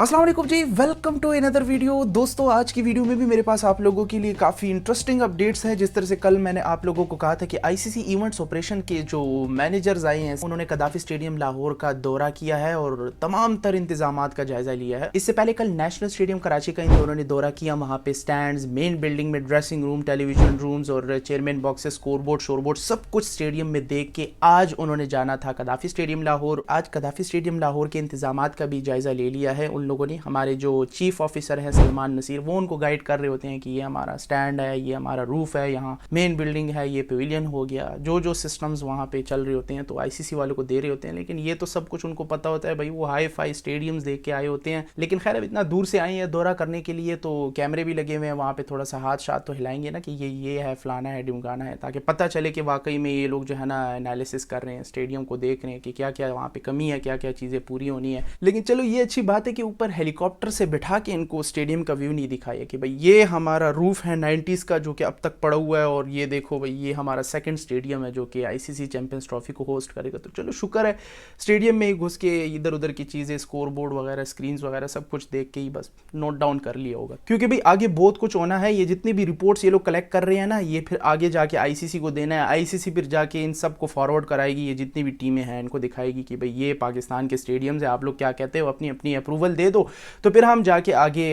अस्सलाम वालेकुम जी, welcome to another video. दोस्तों, आज की वीडियो में भी मेरे पास आप लोगों के लिए काफ़ी इंटरेस्टिंग अपडेट्स हैं। जिस तरह से कल मैंने आप लोगों को कहा था कि आईसीसी इवेंट्स ऑपरेशन के जो मैनेजर्स आए हैं उन्होंने कदाफी स्टेडियम लाहौर का दौरा किया है और तमाम तर इंतजामात का जायजा लिया है। इससे पहले कल नेशनल स्टेडियम कराची का इन दोनों ने दौरा किया। वहाँ पे स्टैंड्स, मेन बिल्डिंग में ड्रेसिंग रूम, टेलीविजन रूम्स और चेयरमैन बॉक्सेस, स्कोरबोर्ड, शोरबोर्ड सब कुछ स्टेडियम में देख के आज उन्होंने जाना था कदाफी स्टेडियम लाहौर। आज कदाफी स्टेडियम लाहौर के इंतजामात का भी जायजा ले लिया है उन लोगों ने। हमारे जो चीफ ऑफिसर है सलमान नसीर, वो उनको गाइड कर रहे होते हैं कि ये हमारा स्टैंड है, ये हमारा रूफ है, यहाँ मेन बिल्डिंग है, ये पेविलियन हो गया, जो जो सिस्टम्स वहाँ पे चल रहे होते हैं तो आईसीसी वालों को दे रहे होते हैं। लेकिन ये तो सब कुछ उनको पता होता है भाई, वो हाई फाई स्टेडियम्स देख के आए होते हैं। लेकिन खैर अब इतना दूर से आए हैं दौरा करने के लिए तो कैमरे भी लगे हुए हैं वहाँ पे, थोड़ा सा हाथ शाथ तो हिलाएंगे ना कि ये है, फलाना है, ढिमकाना है, ताकि पता चले कि वाकई में ये लोग जो है ना एनालिसिस कर रहे हैं, स्टेडियम को देख रहे हैं कि क्या क्या वहाँ पे कमी है, क्या क्या चीज़ें पूरी होनी है। लेकिन चलो ये अच्छी बात है कि ऊपर हेलीकॉप्टर से बिठा के इनको स्टेडियम का व्यू नहीं दिखाया कि भाई ये हमारा रूफ है 90s का जो कि अब तक पड़ा हुआ है और ये देखो भाई ये हमारा सेकंड स्टेडियम है जो कि आईसीसी चैंपियंस ट्रॉफी को होस्ट करेगा। तो चलो शुक्र है स्टेडियम में ही घुस के इधर उधर की चीज़ें, स्कोर बोर्ड वगैरह, स्क्रीन्स वगैरह सब कुछ देख के ही बस नोट डाउन कर लिया होगा, क्योंकि भाई आगे बहुत कुछ होना है। ये जितनी भी रिपोर्ट्स ये लोग कलेक्ट कर रहे हैं ना, ये फिर आगे जाके आईसीसी को देना है। आईसीसी फिर जाके इन सब को फॉरवर्ड कराएगी, ये जितनी भी टीमें हैं इनको दिखाएगी कि भाई ये पाकिस्तान के स्टेडियम्स है, आप लोग क्या कहते हो, अपनी अपनी अप्रूवल दे दो। तो फिर हम जाके आगे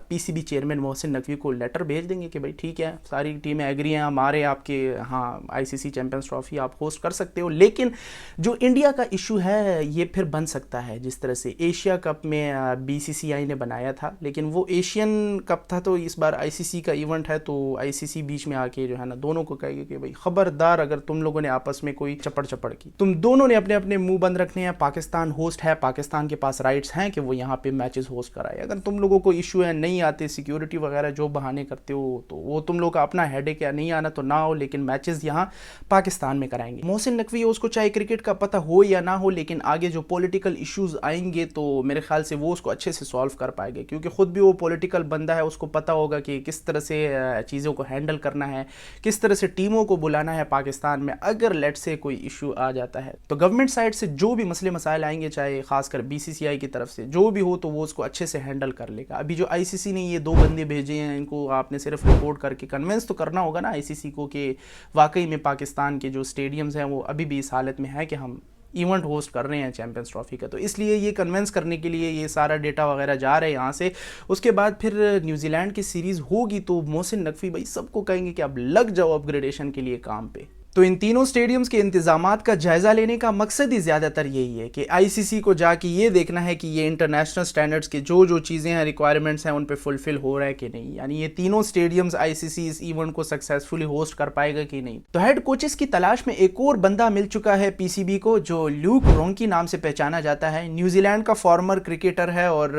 पीसीबी चेयरमैन मोहसिन नकवी को लेटर भेज देंगे कि भाई ठीक है, सारी टीमें एग्री हैं, हमारे आपके हाँ आईसीसी चैंपियंस ट्रॉफी आप होस्ट कर सकते हो। लेकिन जो इंडिया का इशू है ये फिर बन सकता है, जिस तरह से एशिया कप में बीसीसीआई ने बनाया था, लेकिन वो एशियन कप था तो इस बार आईसीसी का इवेंट है तो आईसीसी बीच में आके जो है ना दोनों को कहेगी कि भाई खबरदार अगर तुम लोगों ने आपस में कोई चपड़ की, तुम दोनों ने अपने अपने मुंह बंद रखने हैं। पाकिस्तान होस्ट है, पाकिस्तान के पास राइट्स हैं कि वो यहाँ पे मैचेस होस्ट कराए। अगर तुम लोगों को इशू है, नहीं आते, सिक्योरिटी वगैरह जो बहाने करते हो, तो वो तुम लोग का अपना हेडेक है, नहीं आना तो ना हो, लेकिन मैचेस यहाँ पाकिस्तान में कराएंगे। मोहसिन नकवी उसको चाहे क्रिकेट का पता हो या ना हो, लेकिन आगे जो पॉलिटिकल इश्यूज आएंगे तो मेरे ख्याल से वो उसको अच्छे से सॉल्व कर पाएंगे, क्योंकि खुद भी वो पॉलिटिकल बंदा है, उसको पता होगा कि किस तरह से चीज़ों को हैंडल करना है, किस तरह से टीमों को बुलाना है पाकिस्तान में अगर लेट से कोई इशू आ जाता है। तो गवर्नमेंट साइड से जो भी मसले मसाइल आएंगे, चाहे खासकर बीसीसीआई की तरफ से जो भी हो, तो वो उसको अच्छे से हैंडल कर लेगा। अभी जो आईसीसी ने ये 2 बंदे भेजे हैं, इनको आपने सिर्फ रिपोर्ट करके कन्विंस तो करना होगा ना आईसीसी को कि वाकई में पाकिस्तान के जो स्टेडियम्स हैं वो अभी भी इस हालत में है कि हम इवेंट होस्ट कर रहे हैं चैंपियंस ट्रॉफी का। तो इसलिए ये कन्विंस करने के लिए ये सारा डेटा वगैरह जा रहा है यहाँ से। उसके बाद फिर न्यूजीलैंड की सीरीज़ होगी तो मोहसिन नकवी भाई सबको कहेंगे कि अब लग जाओ अपग्रेडेशन के लिए काम पे। तो इन तीनों स्टेडियम्स के इंतजामात का जायज़ा लेने का मकसद ही ज़्यादातर यही है कि आईसीसी को जाके ये देखना है कि ये इंटरनेशनल स्टैंडर्ड्स के जो जो चीज़ें हैं, रिक्वायरमेंट्स हैं, उन पे फुलफिल हो रहा है कि नहीं। यानी ये तीनों स्टेडियम्स आईसीसी इस इवेंट को सक्सेसफुली होस्ट कर पाएगा कि नहीं। तो हेड कोचेस की तलाश में एक और बंदा मिल चुका है पीसीबी को, जो ल्यूक रोंकी नाम से पहचाना जाता है। न्यूजीलैंड का फॉर्मर क्रिकेटर है और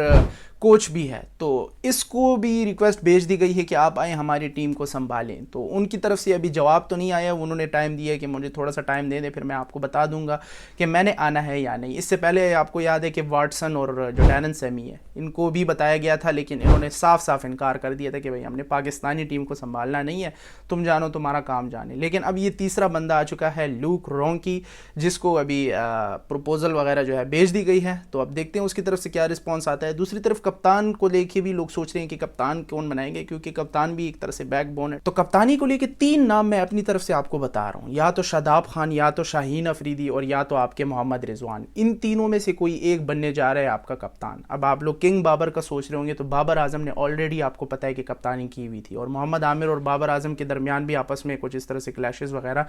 कोच भी है। तो इसको भी रिक्वेस्ट भेज दी गई है कि आप आए हमारी टीम को संभालें। तो उनकी तरफ से अभी जवाब तो नहीं आया, उन्होंने टाइम दिया कि मुझे थोड़ा सा टाइम दे दें, फिर मैं आपको बता दूंगा कि मैंने आना है या नहीं। इससे पहले आपको याद है कि वाटसन और जो डैरन सैमी है इनको भी बताया गया था, लेकिन इन्होंने साफ साफ इनकार कर दिया था कि भाई हमने पाकिस्तानी टीम को संभालना नहीं है, तुम जानो तुम्हारा काम जाने। लेकिन अब ये तीसरा बंदा आ चुका है ल्यूक रोंकी, जिसको अभी प्रपोजल वगैरह जो है भेज दी गई है। तो अब देखते हैं उसकी तरफ से क्या रिस्पॉन्स आता है। दूसरी तरफ कप्तान को लेके भी लोग सोच रहे हैं कि कप्तान कौन बनाएंगे, क्योंकि कप्तान भी एक तरह से बैकबोन है। तो कप्तानी को लेके 3 नाम मैं अपनी तरफ से आपको बता रहा हूं, या तो शादाब खान, या तो शाहीन अफरीदी और या तो आपके मोहम्मद रिजवान। इन तीनों में से कोई एक बनने जा रहा है आपका कप्तान। अब आप लोग किंग बाबर का सोच रहे होंगे, तो बाबर आजम ने ऑलरेडी आपको पता है कि कप्तानी की हुई थी, और मोहम्मद आमिर और बाबर आजम के दरमियान भी आपस में कुछ इस तरह से क्लैशेस वगैरह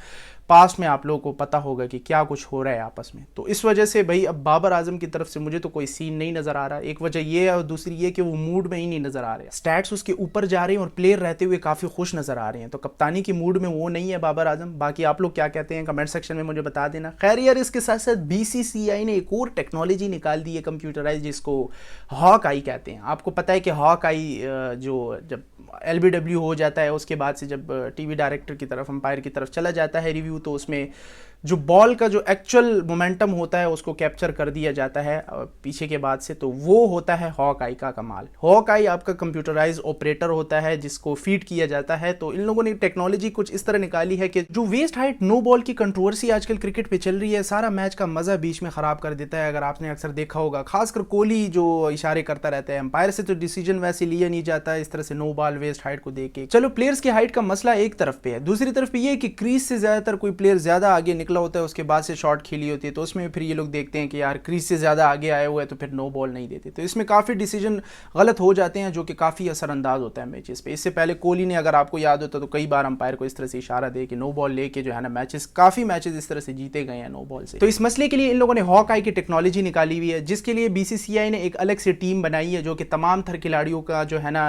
पास्ट में आप लोगों को पता होगा कि क्या कुछ हो रहा है आपस में। तो इस वजह से भाई अब बाबर आजम की तरफ से मुझे तो कोई सीन नहीं नजर आ रहा। एक वजह ये है और दूसरी ये कि वो मूड में ही नहीं नजर आ रहे। स्टैट्स उसके ऊपर जा रहे हैं और प्लेयर रहते हुए काफी खुश नजर आ रहे हैं, तो कप्तानी की मूड में वो नहीं है बाबर आजम। बाकी आप लोग क्या कहते हैं कमेंट सेक्शन में मुझे बता देना। खैर यार, इसके साथ साथ बीसीसीआई ने एक और टेक्नोलॉजी निकाल दी है कंप्यूटराइज, जिसको हॉक आई कहते हैं। आपको पता है कि हॉक आई जो जब एलबीडब्ल्यू हो जाता है उसके बाद से जब टीवी डायरेक्टर की तरफ, अंपायर की तरफ चला जाता है रिव्यू, तो उसमें जो बॉल का जो एक्चुअल मोमेंटम होता है उसको कैप्चर कर दिया जाता है पीछे के बाद से, तो वो होता है हॉक आई का कमाल। हॉक आई आपका कंप्यूटराइज ऑपरेटर होता है जिसको फीड किया जाता है। तो इन लोगों ने टेक्नोलॉजी कुछ इस तरह निकाली है कि जो वेस्ट हाइट नो बॉल की कंट्रोवर्सी आजकल क्रिकेट पे चल रही है, सारा मैच का मजा बीच में खराब कर देता है। अगर आपने अक्सर देखा होगा, खासकर कोहली जो इशारे करता रहता है एम्पायर से, तो डिसीजन वैसे लिया नहीं जाता इस तरह से नो बॉल वेस्ट हाइट को देख के। चलो प्लेयर्स की हाइट का मसला एक तरफ पे है, दूसरी तरफ पे ये कि क्रीज से ज्यादातर कोई प्लेयर ज्यादा आगे निकला होता है, उसके बाद से शॉट खेली होती है, तो उसमें फिर ये लोग देखते हैं कि यार क्रीज से ज्यादा आगे आए हुए हैं तो फिर नो बॉल नहीं देते। तो इसमें काफी डिसीजन गलत हो जाते हैं जो कि काफी असरअंदाज होता है मैचेस पे। इससे पहले कोहली ने, अगर आपको याद होता तो कई बार अंपायर को इस तरह से इशारा दे कि नो बॉल लेके जो है ना मैचेस, काफी मैचेस इस तरह से जीते गए हैं नो बॉल से। तो इस मसले के लिए इन लोगों ने हॉक आई की टेक्नोलॉजी निकाली हुई है, जिसके लिए बीसीसीआई ने एक अलग से टीम बनाई है जो कि तमाम थर खिलाड़ियों का जो है ना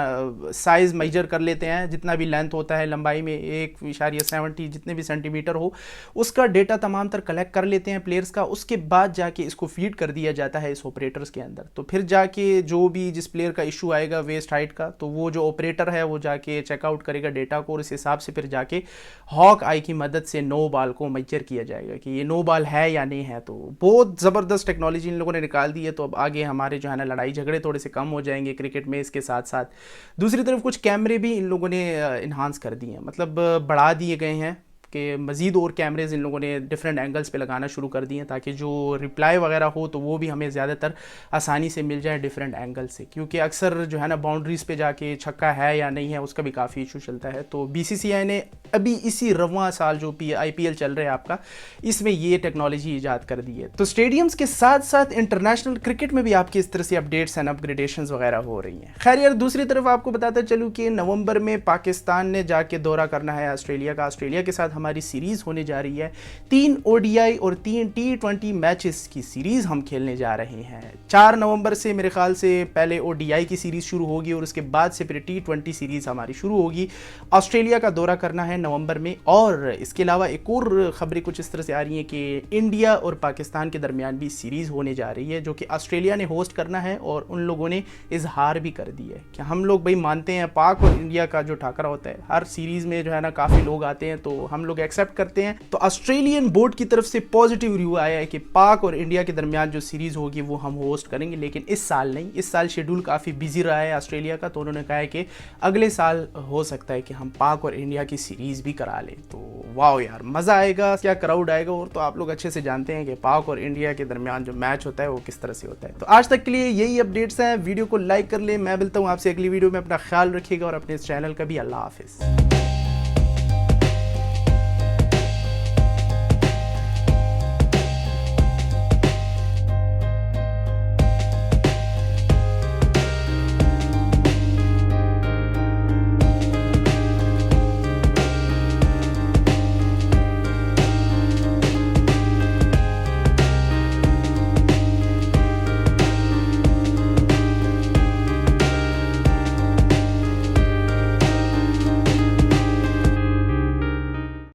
साइज मेजर कर लेते हैं, जितना भी लेंथ होता है लंबाई में 1.70 जितने भी सेंटीमीटर हो, उसका डेटा तमाम तर कलेक्ट कर लेते हैं प्लेयर्स का। उसके बाद जाके इसको फीड कर दिया जाता है इस ऑपरेटर्स के अंदर। तो फिर जाके जो भी जिस प्लेयर का इशू आएगा वेस्ट हाइट का, तो वो जो ऑपरेटर है वो जाके चेकआउट करेगा डेटा को, और इस हिसाब से फिर जाके हॉक आई की मदद से नो बॉल को मेजर किया जाएगा कि ये नो बॉल है या नहीं है। तो बहुत ज़बरदस्त टेक्नोलॉजी इन लोगों ने निकाल दी है। तो अब आगे हमारे जो है ना लड़ाई झगड़े थोड़े से कम हो जाएंगे क्रिकेट में। इसके साथ साथ दूसरी तरफ कुछ कैमरे भी इन लोगों ने इन्हांस कर दिए हैं, मतलब बढ़ा दिए गए हैं कि मज़ीद और कैमरेज इन लोगों ने डिफरेंट एंगल्स पे लगाना शुरू कर दिए हैं, ताकि जो रिप्लाई वगैरह हो तो वो भी हमें ज़्यादातर आसानी से मिल जाए डिफरेंट एंगल से। क्योंकि अक्सर जो है ना बाउंड्रीज़ पे जाके छक्का है या नहीं है उसका भी काफ़ी इशू चलता है। तो बीसीसीआई ने अभी इसी रवां साल जो IPL चल रहा है आपका, इसमें ये टेक्नोलॉजी ईजाद कर दी है। तो स्टेडियम्स के साथ साथ इंटरनेशनल क्रिकेट में भी आपकी इस तरह से अपडेट्स एंड अपग्रेडेशंस वगैरह हो रही हैं। खैर यार, दूसरी तरफ आपको बताता चलूँ कि नवंबर में पाकिस्तान ने जाके दौरा करना है ऑस्ट्रेलिया का। ऑस्ट्रेलिया के साथ हमारी सीरीज होने जा रही है, 3 ODI और 3 T20 मैचेस की सीरीज हम खेलने जा रहे हैं। 4 नवंबर से मेरे ख्याल से पहले ODI की सीरीज शुरू होगी और उसके बाद से फिर T20 सीरीज हमारी शुरू होगी। ऑस्ट्रेलिया का दौरा करना है नवंबर में। और इसके अलावा एक और खबरें कुछ इस तरह से आ रही हैं कि इंडिया और पाकिस्तान के दरमियान भी सीरीज होने जा रही है, जो कि ऑस्ट्रेलिया ने होस्ट करना है। और उन लोगों ने इजहार भी कर दिया है कि हम लोग भाई मानते हैं पाक और इंडिया का जो टाकरा होता है हर सीरीज में जो है ना काफ़ी लोग आते हैं, तो हम लोग एक्सेप्ट करते हैं। तो ऑस्ट्रेलियन बोर्ड की तरफ से पॉजिटिव रिव्यू आया है कि पाक और इंडिया के दरमियान जो सीरीज होगी वो हम होस्ट करेंगे, लेकिन इस साल नहीं। इस साल शेड्यूल काफ़ी बिजी रहा है ऑस्ट्रेलिया का, तो उन्होंने कहा है कि अगले साल हो सकता है कि हम पाक और इंडिया की सीरीज भी करा लें। तो वाह यार, मज़ा आएगा, क्या क्राउड आएगा। और तो आप लोग अच्छे से जानते हैं कि पाक और इंडिया के दरमियान जो मैच होता है वो किस तरह से होता है। तो आज तक के लिए यही अपडेट्स हैं। वीडियो को लाइक कर ले। मैं मिलता हूँ आपसे अगली वीडियो में। अपना ख्याल रखिएगा और अपने इस चैनल का भी। अल्लाह हाफिज़।